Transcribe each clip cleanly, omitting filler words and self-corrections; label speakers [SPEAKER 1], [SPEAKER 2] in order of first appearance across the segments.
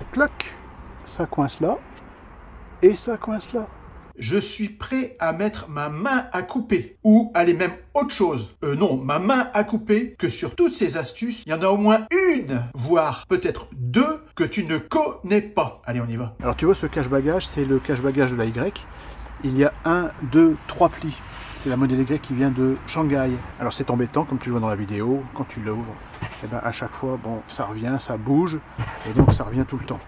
[SPEAKER 1] clac, ça coince là, et ça coince là.
[SPEAKER 2] Je suis prêt à mettre ma main à couper. Ou, allez, même autre chose. Non, ma main à couper, que sur toutes ces astuces, il y en a au moins une, voire peut-être deux, que tu ne connais pas. Allez, on y va.
[SPEAKER 1] Alors tu vois, ce cache-bagage, c'est le cache-bagage de la Y. Il y a 1, 2, 3 plis. C'est la modèle Y qui vient de Shanghai. Alors c'est embêtant, comme tu le vois dans la vidéo, quand tu l'ouvres, et ben à chaque fois, bon, ça revient, ça bouge, et donc ça revient tout le temps.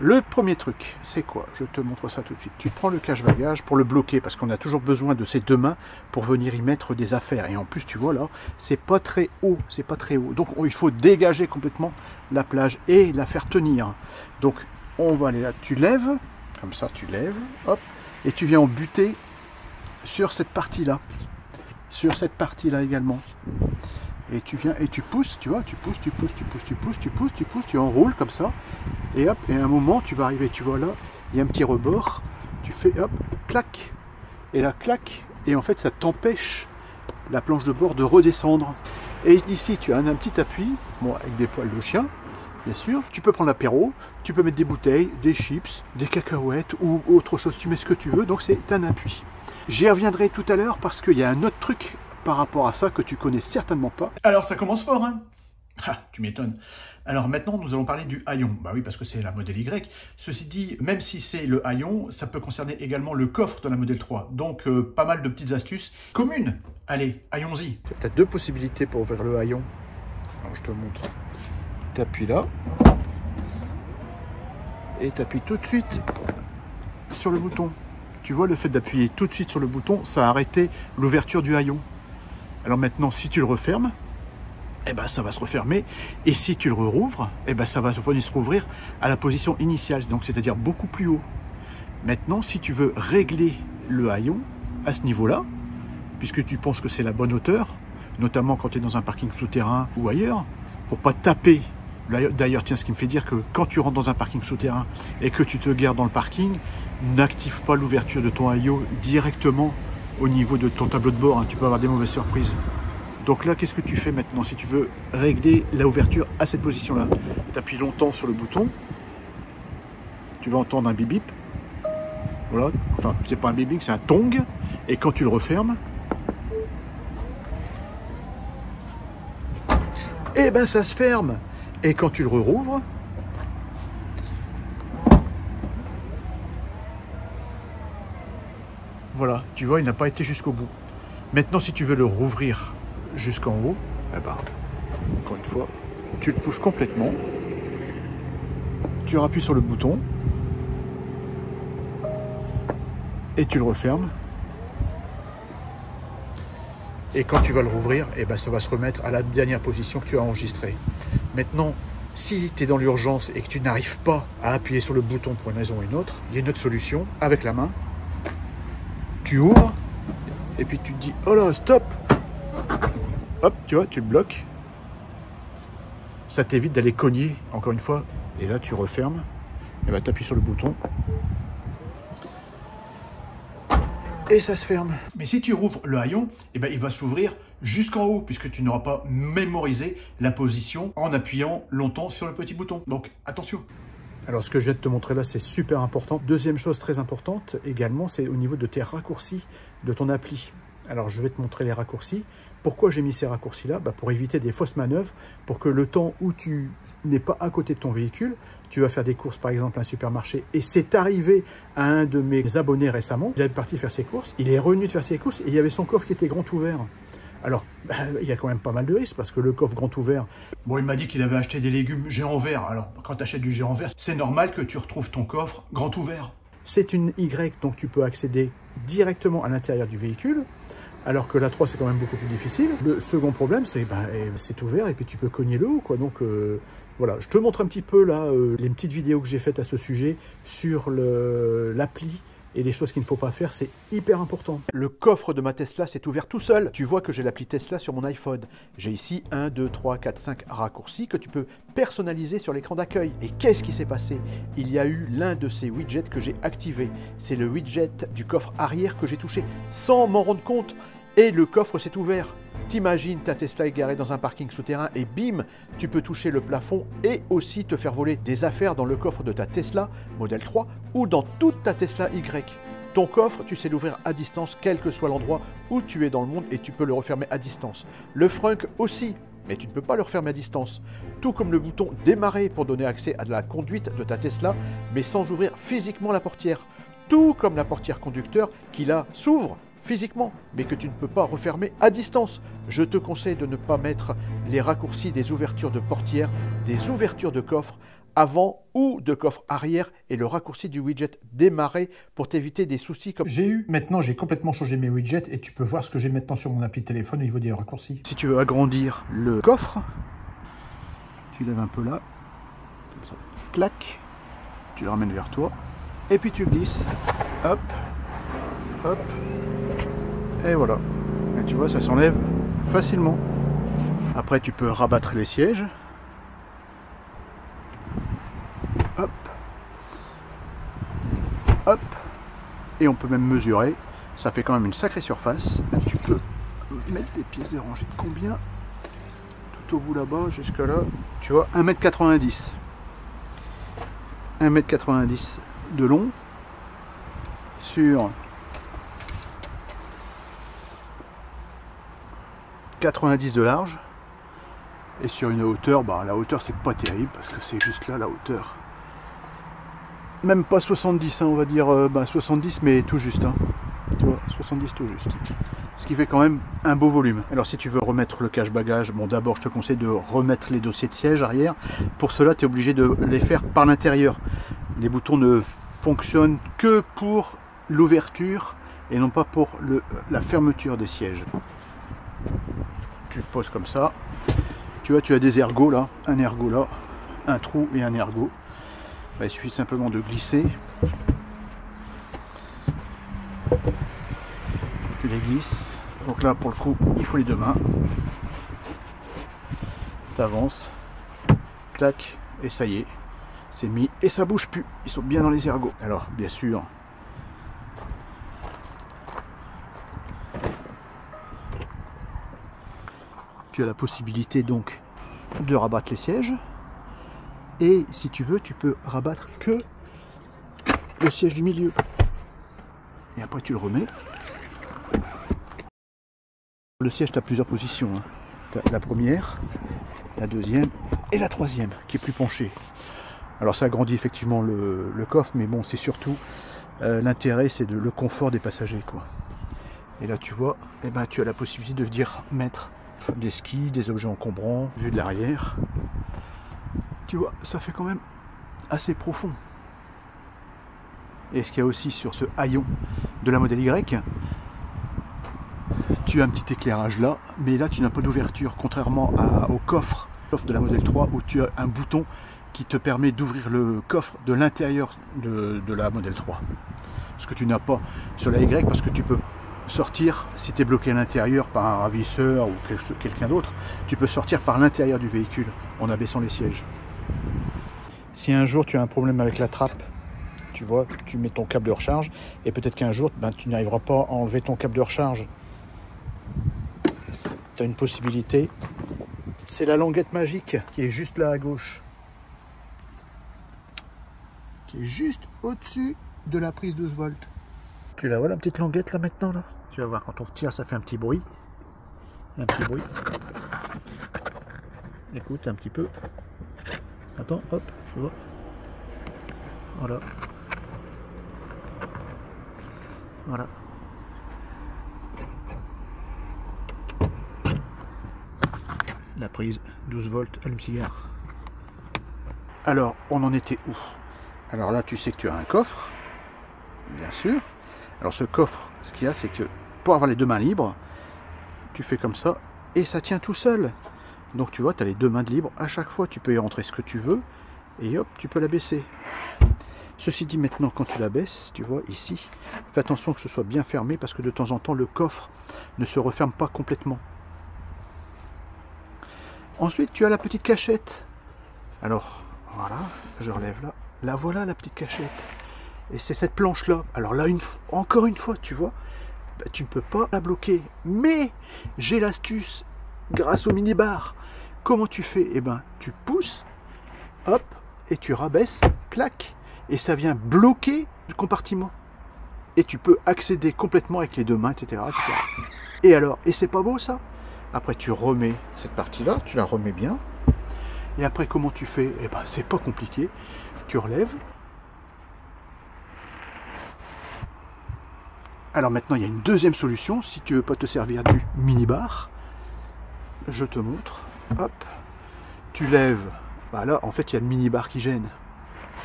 [SPEAKER 1] Le premier truc, c'est quoi? Je te montre ça tout de suite. Tu prends le cache-bagage pour le bloquer, parce qu'on a toujours besoin de ces deux mains pour venir y mettre des affaires. Et en plus, tu vois là, c'est pas très haut, c'est pas très haut. Donc il faut dégager complètement la plage et la faire tenir. Donc on va aller là, tu lèves, comme ça tu lèves, hop, et tu viens en buter sur cette partie-là. Sur cette partie-là également. Et tu viens et tu pousses, tu vois, tu pousses, tu enroules comme ça. Et hop, et à un moment, tu vas arriver, tu vois là, il y a un petit rebord, tu fais hop, clac, et là, clac, et en fait, ça t'empêche la planche de bord de redescendre. Et ici, tu as un petit appui, bon, avec des poils de chien, bien sûr. Tu peux prendre l'apéro, tu peux mettre des bouteilles, des chips, des cacahuètes ou autre chose, tu mets ce que tu veux, donc c'est un appui. J'y reviendrai tout à l'heure parce qu'il y a un autre truc par rapport à ça que tu connais certainement pas.
[SPEAKER 2] Alors, ça commence fort, hein? Ah, tu m'étonnes. Alors maintenant, nous allons parler du haillon. Bah oui, parce que c'est la modèle Y. Ceci dit, même si c'est le haillon, ça peut concerner également le coffre de la modèle 3. Donc, pas mal de petites astuces communes. Allez, haillons-y.
[SPEAKER 1] Tu as deux possibilités pour ouvrir le haillon. Alors, je te montre. Tu appuies là. Et tu appuies tout de suite sur le bouton. Tu vois, le fait d'appuyer tout de suite sur le bouton, ça a arrêté l'ouverture du haillon. Alors maintenant, si tu le refermes, eh ben, ça va se refermer. Et si tu le rouvres, eh ben, ça va venir se rouvrir à la position initiale, donc c'est-à-dire beaucoup plus haut. Maintenant, si tu veux régler le haillon à ce niveau-là, puisque tu penses que c'est la bonne hauteur, notamment quand tu es dans un parking souterrain ou ailleurs, pour pas taper. D'ailleurs, tiens, ce qui me fait dire que quand tu rentres dans un parking souterrain et que tu te gares dans le parking, n'active pas l'ouverture de ton haillon directement au niveau de ton tableau de bord, hein. Tu peux avoir des mauvaises surprises. Donc là, qu'est-ce que tu fais maintenant si tu veux régler l'ouverture à cette position-là? Tu appuies longtemps sur le bouton, tu vas entendre un bip bip. Voilà, enfin, c'est pas un bip bip, c'est un tong. Et quand tu le refermes, eh ben ça se ferme. Et quand tu le rouvres, voilà, tu vois, il n'a pas été jusqu'au bout. Maintenant, si tu veux le rouvrir jusqu'en haut, eh ben, encore une fois, tu le pousses complètement, tu appuies sur le bouton et tu le refermes. Et quand tu vas le rouvrir, eh ben, ça va se remettre à la dernière position que tu as enregistrée. Maintenant, si tu es dans l'urgence et que tu n'arrives pas à appuyer sur le bouton pour une raison ou une autre, il y a une autre solution. Avec la main, tu ouvres et puis tu te dis « Oh là, stop !» Hop, tu vois, tu le bloques. Ça t'évite d'aller cogner, encore une fois. Et là, tu refermes. Et ben, tu appuies sur le bouton. Et ça se ferme.
[SPEAKER 2] Mais si tu rouvres le haillon, eh ben, il va s'ouvrir jusqu'en haut, puisque tu n'auras pas mémorisé la position en appuyant longtemps sur le petit bouton. Donc, attention.
[SPEAKER 1] Alors, ce que je viens de te montrer là, c'est super important. Deuxième chose très importante également, c'est au niveau de tes raccourcis de ton appli. Alors, je vais te montrer les raccourcis. Pourquoi j'ai mis ces raccourcis-là? Pour éviter des fausses manœuvres, pour que le temps où tu n'es pas à côté de ton véhicule, tu vas faire des courses, par exemple, à un supermarché, et c'est arrivé à un de mes abonnés récemment, il est parti faire ses courses, il est revenu de faire ses courses, et il y avait son coffre qui était grand ouvert. Alors, il y a quand même pas mal de risques, parce que le coffre grand ouvert...
[SPEAKER 2] Bon, il m'a dit qu'il avait acheté des légumes géants verts. Alors, quand tu achètes du géant vert, c'est normal que tu retrouves ton coffre grand ouvert.
[SPEAKER 1] C'est une Y, donc tu peux accéder directement à l'intérieur du véhicule, alors que la 3, c'est quand même beaucoup plus difficile. Le second problème, c'est c'est ouvert et puis tu peux cogner le haut, quoi. Donc, voilà, je te montre un petit peu là les petites vidéos que j'ai faites à ce sujet sur l'appli et les choses qu'il ne faut pas faire, c'est hyper important. Le coffre de ma Tesla s'est ouvert tout seul. Tu vois que j'ai l'appli Tesla sur mon iPhone. J'ai ici 1, 2, 3, 4, 5 raccourcis que tu peux personnaliser sur l'écran d'accueil. Et qu'est-ce qui s'est passé? Il y a eu l'un de ces widgets que j'ai activé. C'est le widget du coffre arrière que j'ai touché sans m'en rendre compte. et le coffre s'est ouvert. T'imagines ta Tesla est garée dans un parking souterrain et bim, tu peux toucher le plafond et aussi te faire voler des affaires dans le coffre de ta Tesla Model 3 ou dans toute ta Tesla Y. Ton coffre, tu sais l'ouvrir à distance, quel que soit l'endroit où tu es dans le monde, et tu peux le refermer à distance. Le frunk aussi, mais tu ne peux pas le refermer à distance. Tout comme le bouton démarrer pour donner accès à la conduite de ta Tesla, mais sans ouvrir physiquement la portière. Tout comme la portière conducteur qui là s'ouvre physiquement, mais que tu ne peux pas refermer à distance. Je te conseille de ne pas mettre les raccourcis des ouvertures de portière, des ouvertures de coffre avant ou de coffre arrière et le raccourci du widget démarrer pour t'éviter des soucis comme...
[SPEAKER 2] Maintenant j'ai complètement changé mes widgets et tu peux voir ce que j'ai maintenant sur mon appli téléphone au niveau des raccourcis.
[SPEAKER 1] Si tu veux agrandir le coffre, tu lèves un peu là, comme ça, clac, tu le ramènes vers toi, et puis tu glisses, hop, hop, et voilà. Et tu vois, ça s'enlève facilement. Après, tu peux rabattre les sièges. Hop, hop, et on peut même mesurer. Ça fait quand même une sacrée surface. Tu peux mettre des pièces de rangée de combien? Tout au bout là-bas, jusque là, tu vois, 1,90 m. 1,90 m de long sur 90 de large et sur une hauteur, bah la hauteur c'est pas terrible parce que c'est juste là la hauteur, même pas 70 hein, on va dire 70 mais tout juste hein. Tu vois, 70 tout juste, ce qui fait quand même un beau volume. Alors si tu veux remettre le cache-bagages, bon d'abord je te conseille de remettre les dossiers de siège arrière. Pour cela tu es obligé de les faire par l'intérieur. Les boutons ne fonctionnent que pour l'ouverture et non pas pour la fermeture des sièges. Tu le poses comme ça, tu vois, tu as des ergots là, un ergot là, un trou et un ergot. Bah, il suffit simplement de glisser, tu les glisses, donc là pour le coup il faut les deux mains, tu avances, clac, et ça y est, c'est mis et ça bouge plus, ils sont bien dans les ergots. Alors bien sûr, tu as la possibilité donc de rabattre les sièges et si tu veux tu peux rabattre que le siège du milieu et après tu le remets. Le siège tu as plusieurs positions hein. Tu as la première, la deuxième et la troisième qui est plus penchée. Alors ça agrandit effectivement le coffre, mais bon c'est surtout l'intérêt c'est le confort des passagers quoi. Et là tu vois, eh ben, tu as la possibilité de venir mettre des skis, des objets encombrants, vue de l'arrière. Tu vois, ça fait quand même assez profond. Et ce qu'il y a aussi sur ce haillon de la Model Y, tu as un petit éclairage là, mais là tu n'as pas d'ouverture, contrairement au coffre de la Model 3 où tu as un bouton qui te permet d'ouvrir le coffre de l'intérieur de la Model 3. Ce que tu n'as pas sur la Y parce que tu peux sortir, si tu es bloqué à l'intérieur par un ravisseur ou quelqu'un d'autre, tu peux sortir par l'intérieur du véhicule en abaissant les sièges. Si un jour tu as un problème avec la trappe, tu vois, tu mets ton câble de recharge et peut-être qu'un jour tu n'arriveras pas à enlever ton câble de recharge. Tu as une possibilité, c'est la languette magique qui est juste là à gauche, qui est juste au-dessus de la prise 12 volts. Tu la vois la petite languette là maintenant là? Tu vas voir quand on retire ça fait un petit bruit. Un petit bruit. Écoute un petit peu. Attends, hop, tu vois. Voilà. Voilà. La prise 12 volts allume-cigare. Alors, on en était où? Alors là, tu sais que tu as un coffre, bien sûr. Alors ce coffre, ce qu'il y a, c'est que pour avoir les deux mains libres, tu fais comme ça et ça tient tout seul. Donc tu vois, tu as les deux mains de libre. À chaque fois, tu peux y rentrer ce que tu veux et hop, tu peux l'abaisser. Ceci dit, maintenant, quand tu l'abaisses, tu vois, ici, fais attention que ce soit bien fermé parce que de temps en temps, le coffre ne se referme pas complètement. Ensuite, tu as la petite cachette. Alors, voilà, je relève là. Là, voilà la petite cachette. Et c'est cette planche-là. Alors là, encore une fois, tu vois, bah, tu ne peux pas la bloquer. Mais j'ai l'astuce grâce au minibar. Comment tu fais? Eh ben, tu pousses, hop, et tu rabaisses, clac, et ça vient bloquer le compartiment. Et tu peux accéder complètement avec les deux mains, etc. etc. Et alors, et c'est pas beau ça? Après, tu remets cette partie-là, tu la remets bien. Et après, comment tu fais? Eh ben, c'est pas compliqué. Tu relèves. Alors maintenant, il y a une deuxième solution. Si tu veux pas te servir du minibar, je te montre. Hop, tu lèves. Bah là, en fait, il y a le minibar qui gêne.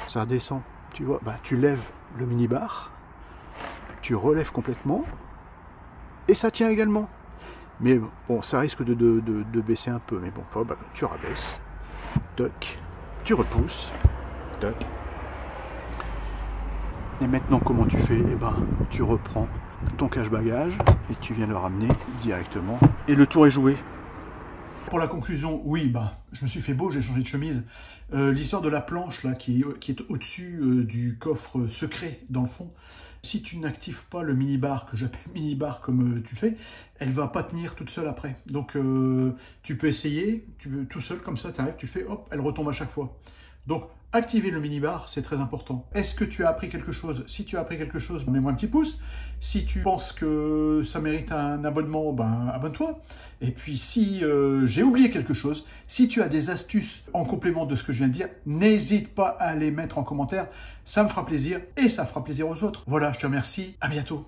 [SPEAKER 1] Ça redescend. Tu vois, bah, tu lèves le minibar, tu relèves complètement, et ça tient également. Mais bon, ça risque de baisser un peu. Mais bon, bah, tu rabaisses. Toc, tu repousses. Toc. Et maintenant, comment tu fais? Eh ben, tu reprends ton cache-bagages et tu viens le ramener directement. Et le tour est joué.
[SPEAKER 2] Pour la conclusion, oui, bah, je me suis fait beau, j'ai changé de chemise. L'histoire de la planche là, qui est au-dessus du coffre secret dans le fond, si tu n'actives pas le minibar, que j'appelle minibar comme tu fais, elle va pas tenir toute seule après. Donc tu peux essayer, tout seul comme ça, tu arrives, tu fais, hop, elle retombe à chaque fois. Donc activer le minibar, c'est très important. Est-ce que tu as appris quelque chose? Si tu as appris quelque chose, mets-moi un petit pouce. Si tu penses que ça mérite un abonnement, ben abonne-toi. Et puis si j'ai oublié quelque chose, si tu as des astuces en complément de ce que je viens de dire, n'hésite pas à les mettre en commentaire. Ça me fera plaisir et ça fera plaisir aux autres. Voilà, je te remercie. À bientôt.